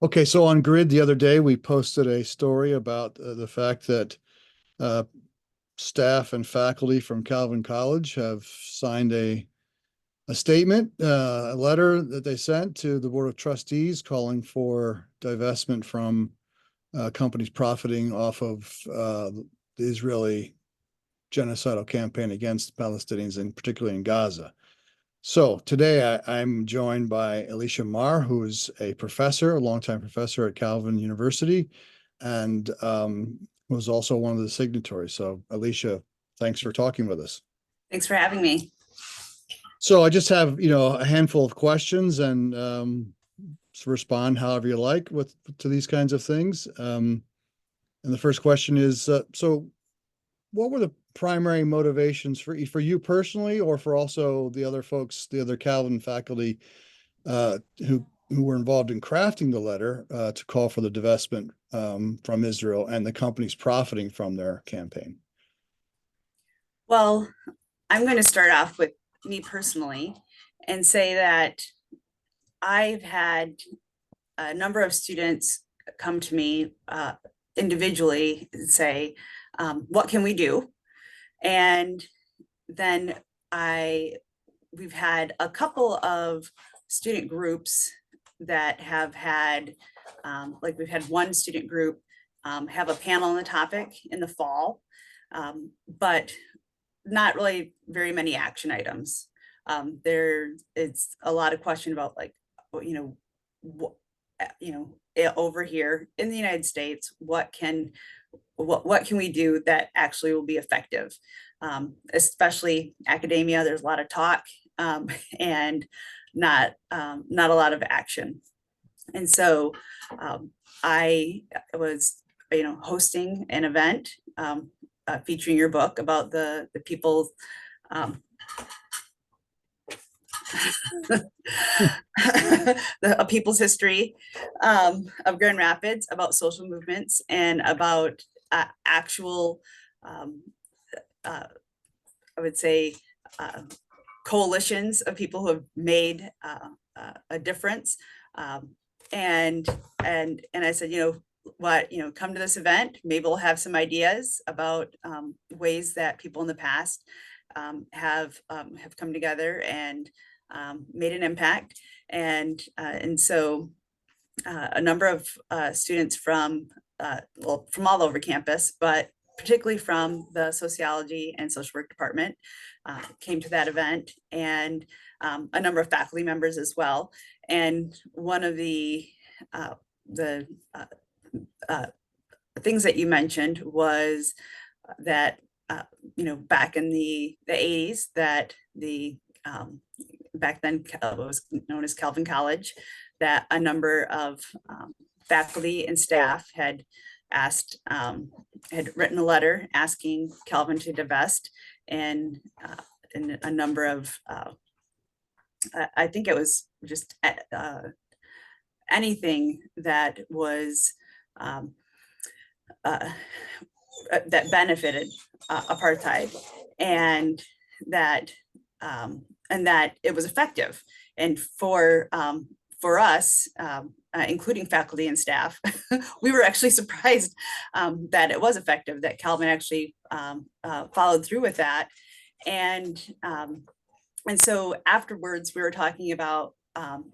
Okay, so on GRIID the other day, we posted a story about the fact that uh, staff and faculty from Calvin College have signed a statement, a letter that they sent to the Board of Trustees calling for divestment from companies profiting off of the Israeli genocidal campaign against Palestinians, and particularly in Gaza. So today I'm joined by Elisha Marr, who is a professor, a longtime professor at Calvin University, and was also one of the signatories. So Elisha, thanks for talking with us. Thanks for having me. So I just have, a handful of questions, and respond however you like to these kinds of things. And the first question is, so what were the primary motivations for you personally, or for also the other folks, the other Calvin faculty uh, who were involved in crafting the letter to call for the divestment from Israel and the companies profiting from their campaign? Well, I'm going to start off with me personally and say that I've had a number of students come to me individually and say, what can we do? And then we've had a couple of student groups that have had, like we've had one student group have a panel on the topic in the fall, but not really very many action items. It's a lot of question about like, over here in the United States, what can we do that actually will be effective? Especially academia, there's a lot of talk and not a lot of action. And so I was, hosting an event featuring your book about the people, a people's history of Grand Rapids, about social movements and about actual, I would say, coalitions of people who have made a difference. And I said, come to this event. Maybe we'll have some ideas about ways that people in the past have come together and made an impact. And so a number of students from all over campus, but particularly from the sociology and social work department came to that event, and a number of faculty members as well. And one of the things that you mentioned was that back in the 80s, that the back then was known as Calvin College, that a number of faculty and staff had written a letter asking Calvin to divest, and in a number of I think it was just anything that was that benefited apartheid, and that it was effective. And for us, including faculty and staff, we were actually surprised that it was effective, that Calvin actually followed through with that. And so afterwards, we were talking about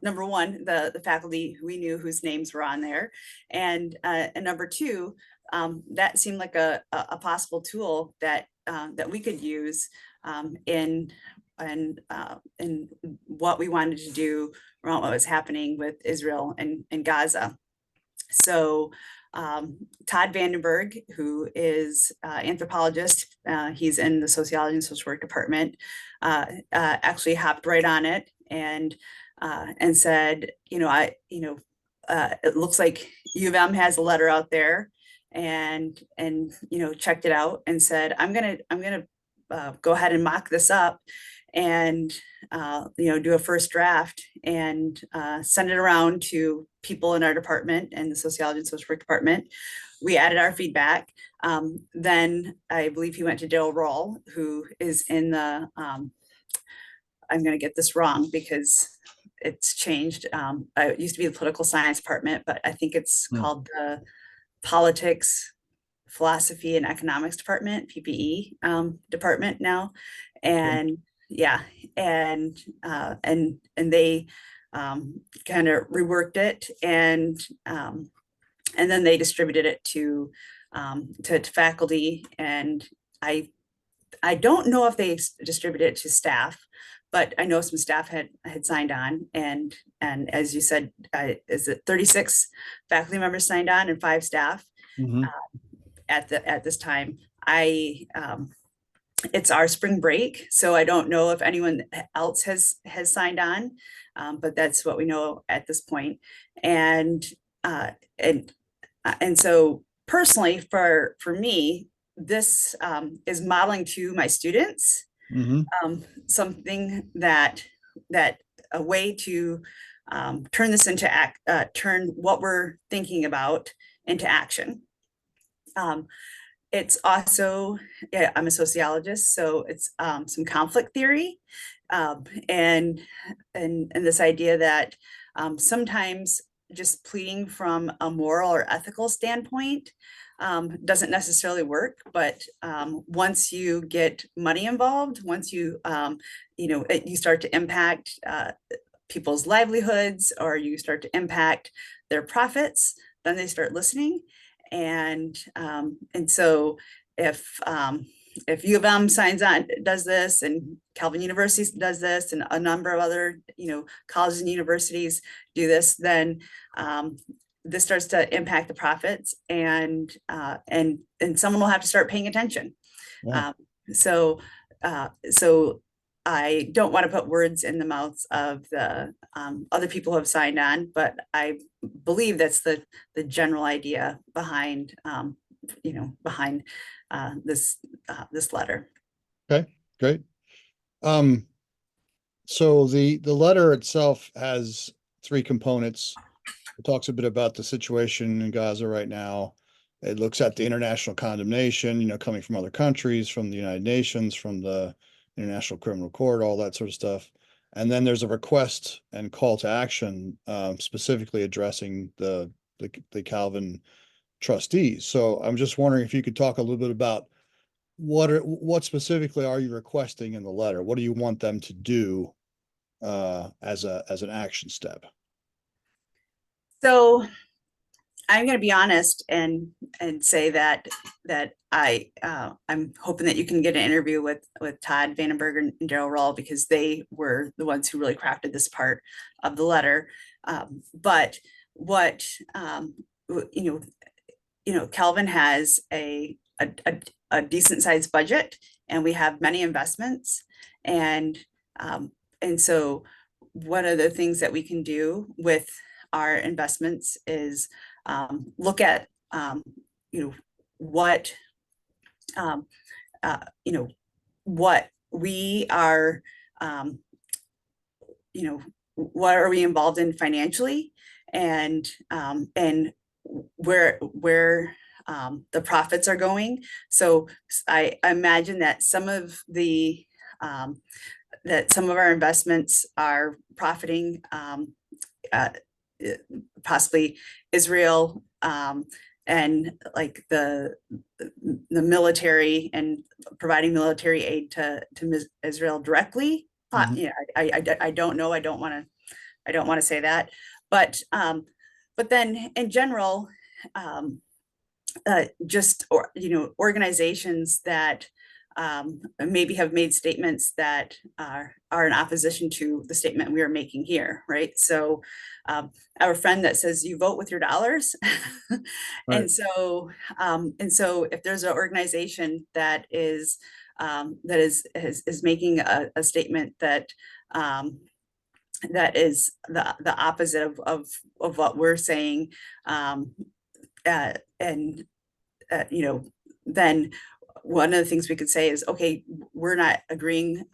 number one, the faculty who we knew whose names were on there, and number two, that seemed like a possible tool that we could use in what we wanted to do around what was happening with Israel and Gaza. So Todd Vandenberg, who is anthropologist, he's in the sociology and social work department, actually hopped right on it and said, it looks like U of M has a letter out there, and checked it out and said, I'm gonna go ahead and mock this up and do a first draft and send it around to people in our department and the sociology and social work department. We added our feedback. Then I believe he went to Dale Roll, who is in the I'm going to get this wrong because it's changed. It used to be the political science department, but I think it's called the politics, philosophy and economics department, PPE department now. And yeah, and they kind of reworked it, and then they distributed it to faculty. And I don't know if they distributed it to staff, but I know some staff had signed on, and as you said, is it 36 faculty members signed on and 5 staff at this time. It's our spring break, so I don't know if anyone else has signed on, but that's what we know at this point. And so personally, for me, this is modeling to my students something that a way to turn this into turn what we're thinking about into action. It's also, I'm a sociologist, so it's some conflict theory, and this idea that sometimes just pleading from a moral or ethical standpoint doesn't necessarily work, but once you get money involved, once you you start to impact people's livelihoods, or you start to impact their profits, then they start listening. And so if U of M signs on, does this, and Calvin University does this, and a number of other colleges and universities do this, then this starts to impact the profits, and someone will have to start paying attention. Yeah. So I don't want to put words in the mouths of the other people who have signed on, but I believe that's the general idea behind behind this letter. Okay, great. So the letter itself has 3 components. It talks a bit about the situation in Gaza right now. It looks at the international condemnation, coming from other countries, from the United Nations, from the International Criminal Court, all that sort of stuff. And then there's a request and call to action, specifically addressing the Calvin trustees. So I'm just wondering if you could talk a little bit about what specifically are you requesting in the letter? What do you want them to do as an action step? So I'm going to be honest and say that I'm hoping that you can get an interview with Todd Vandenberg and Daryl Rull, because they were the ones who really crafted this part of the letter. But what Calvin has a decent sized budget, and we have many investments, and so one of the things that we can do with our investments is look at what what we are what are we involved in financially, and where the profits are going. So I imagine that some of our investments are profiting, possibly Israel, and like the military, and providing military aid to Israel directly. I don't know. I don't want to say that, but then in general, organizations that maybe have made statements that are in opposition to the statement we are making here, right? So I have a friend that says you vote with your dollars. Right. And so if there's an organization that is making a statement that is the opposite of what we're saying, then one of the things we could say is, okay, we're not agreeing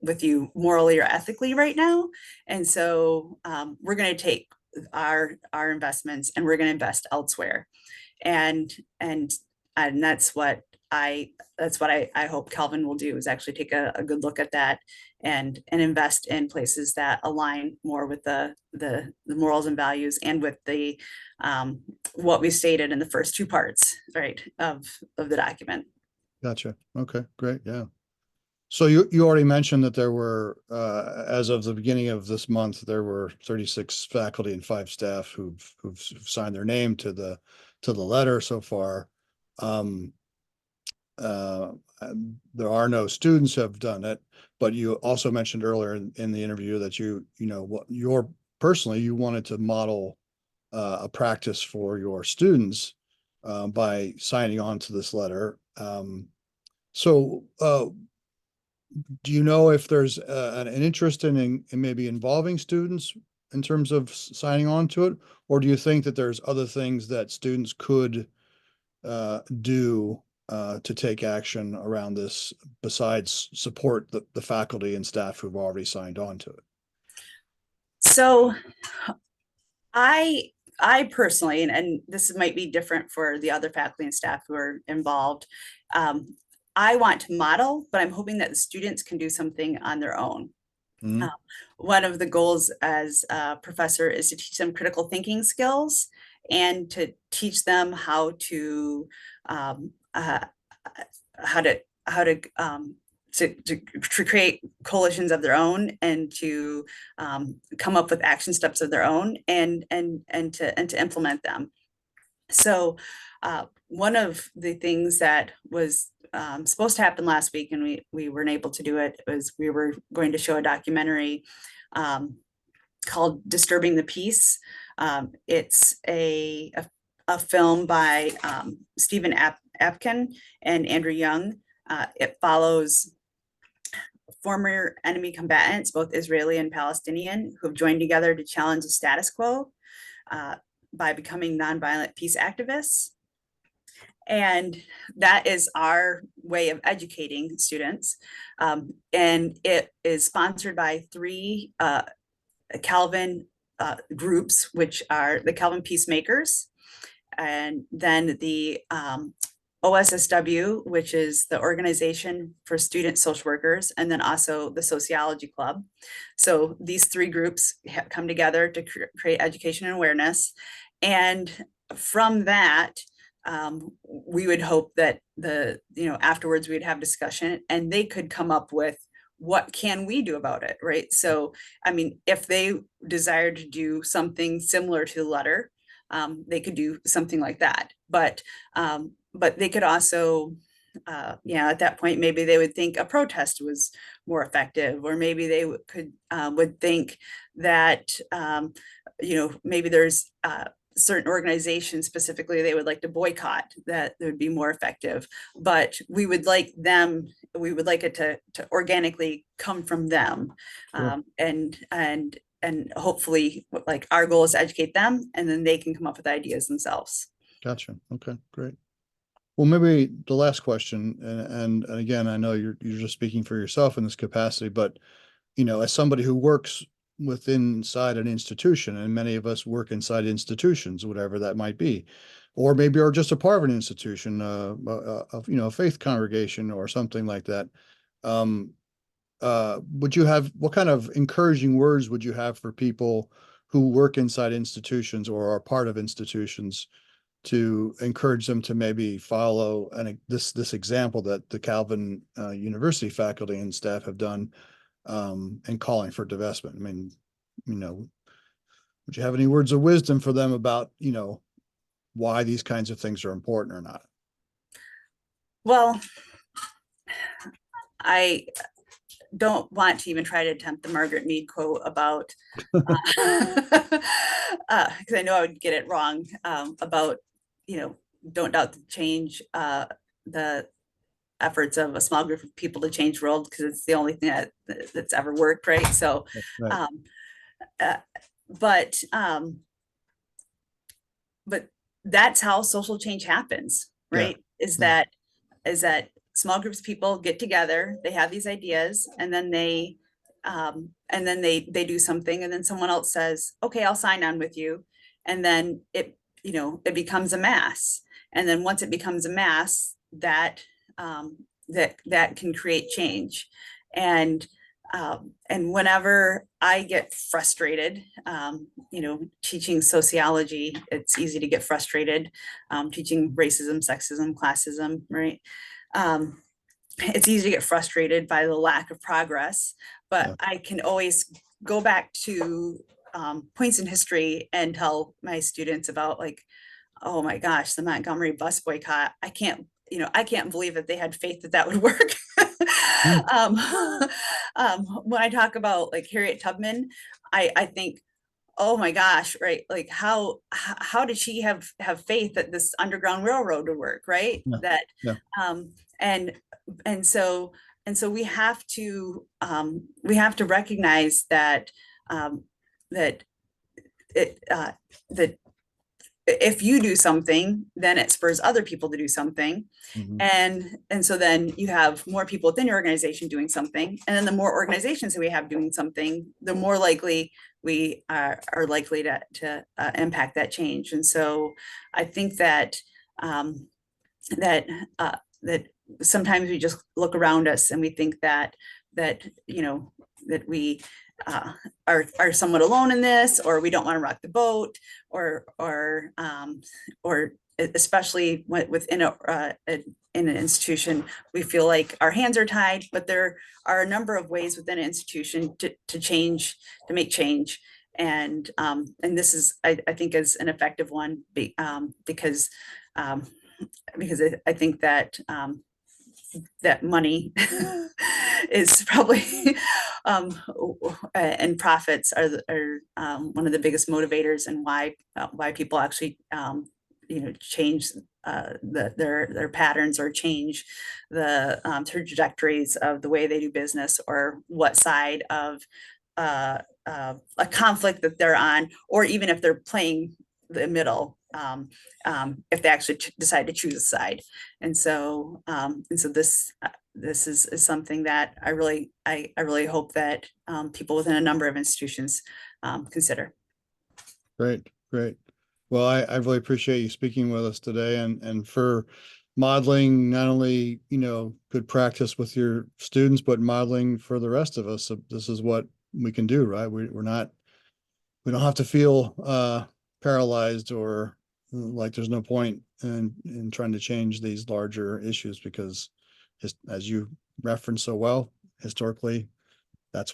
with you morally or ethically right now, and so we're going to take our investments and we're going to invest elsewhere, and that's what I hope Calvin will do, is actually take a good look at that and invest in places that align more with the morals and values and with the what we stated in the first two parts, right, of the document. Gotcha. Okay, great. Yeah. So you already mentioned that there were, as of the beginning of this month, there were 36 faculty and 5 staff who've signed their name to the letter so far. Um, there are no students who have done it, but you also mentioned earlier in the interview that you know what your personally you wanted to model a practice for your students by signing on to this letter. So do you know if there's an interest in maybe involving students in terms of signing on to it, or do you think that there's other things that students could do to take action around this besides support the faculty and staff who've already signed on to it? So I I personally, and this might be different for the other faculty and staff who are involved. Um, I want to model, but I'm hoping that the students can do something on their own. Mhm. Uh, One of the goals as a professor is to teach them critical thinking skills and to teach them um, uh, how to how to to create coalitions of their own and to come up with action steps of their own and to implement them. So one of the things that was supposed to happen last week, and we weren't able to do it, was we were going to show a documentary um, called "Disturbing the Peace." It's a film by Stephen Apkin and Andrew Young. It follows former enemy combatants, both Israeli and Palestinian, who have joined together to challenge the status quo uh, by becoming nonviolent peace activists. And that is our way of educating students. And it is sponsored by 3 Calvin groups, which are the Calvin Peacemakers, and then the OSSW, which is the Organization for Student Social Workers, and then also the Sociology Club. So these 3 groups come together to create education and awareness. And from that, we would hope that afterwards we'd have discussion and they could come up with what can we do about it, right? So, I mean, if they desire to do something similar to the letter, they could do something like that. But they could also, at that point, maybe they would think a protest was more effective, or maybe they would think that, maybe there's certain organizations specifically they would like to boycott that would be more effective. But we would like it to organically come from them. Sure. And hopefully, like, our goal is to educate them and then they can come up with ideas themselves. Gotcha. Okay, great. Well, maybe the last question, and again, I know you're just speaking for yourself in this capacity, but as somebody who works inside an institution, and many of us work inside institutions, whatever that might be, or maybe are just a part of an institution, a faith congregation or something like that. Um, what kind of encouraging words would you have for people who work inside institutions or are part of institutions to encourage them to maybe follow this example that the Calvin University faculty and staff have done and calling for divestment? I mean, would you have any words of wisdom for them about, why these kinds of things are important or not? Well, I don't want to even try to attempt the Margaret Mead quote about, because I know I would get it wrong, about, don't doubt the change, the efforts of a small group of people to change the world, because it's the only thing that's ever worked, right? So, Right. um, uh, but um, but that's how social change happens, Yeah. right? Is Yeah. that small groups of people get together, they have these ideas, and then they do something, and then someone else says, okay, I'll sign on with you. And then it becomes a mass. And then once it becomes a mass, that can create change. And and whenever I get frustrated, teaching sociology, it's easy to get frustrated, teaching racism, sexism, classism, right? It's easy to get frustrated by the lack of progress, but Yeah. I can always go back to points in history and tell my students about, like, oh my gosh, the Montgomery bus boycott. I can't believe that they had faith that that would work. Mm. um, when I talk about like Harriet Tubman, I think, oh my gosh, right? Like how did she have faith that this Underground Railroad would work, right? Yeah. That Yeah. um, and and so we have to recognize that that it that if you do something, then it spurs other people to do something. Mhm. And so then you have more people within your organization doing something. And then the more organizations that we have doing something, the more likely we are likely to impact that change. And so I think that that that sometimes we just look around us and we think that that we are somewhat alone in this, or we don't want to rock the boat, or especially within in an institution, we feel like our hands are tied. But there are a number of ways within an institution to change, to make change. And this is, I think, is an effective one, because I think that that money is probably and profits are one of the biggest motivators, and why people actually change their patterns, or change the trajectories of the way they do business, or what side of a conflict that they're on, or even if they're playing the middle, if they actually decide to choose a side. And so this is something that I really hope that people within a number of institutions consider. Great, great. Well, I really appreciate you speaking with us today, and for modeling not only, good practice with your students, but modeling for the rest of us. So this is what we can do, right? We don't have to feel paralyzed, or like there's no point in trying to change these larger issues, because as you referenced so well, historically, that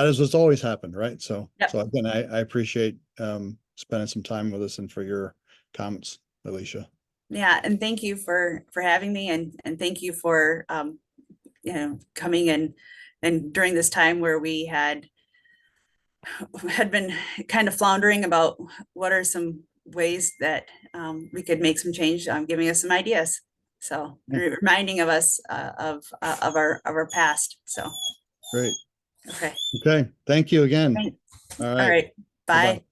is what's always happened, right? So Yep. so again, I appreciate spending some time with us and for your comments, Elisha. Yeah, and thank you for having me, and thank you for coming in, and during this time where we had been kind of floundering about what are some ways that we could make some change, giving us some ideas. So, Yeah, reminding of us of our past. So, great. okay. Okay. Thank you again. Thanks. All All right. right. Bye-bye. Bye.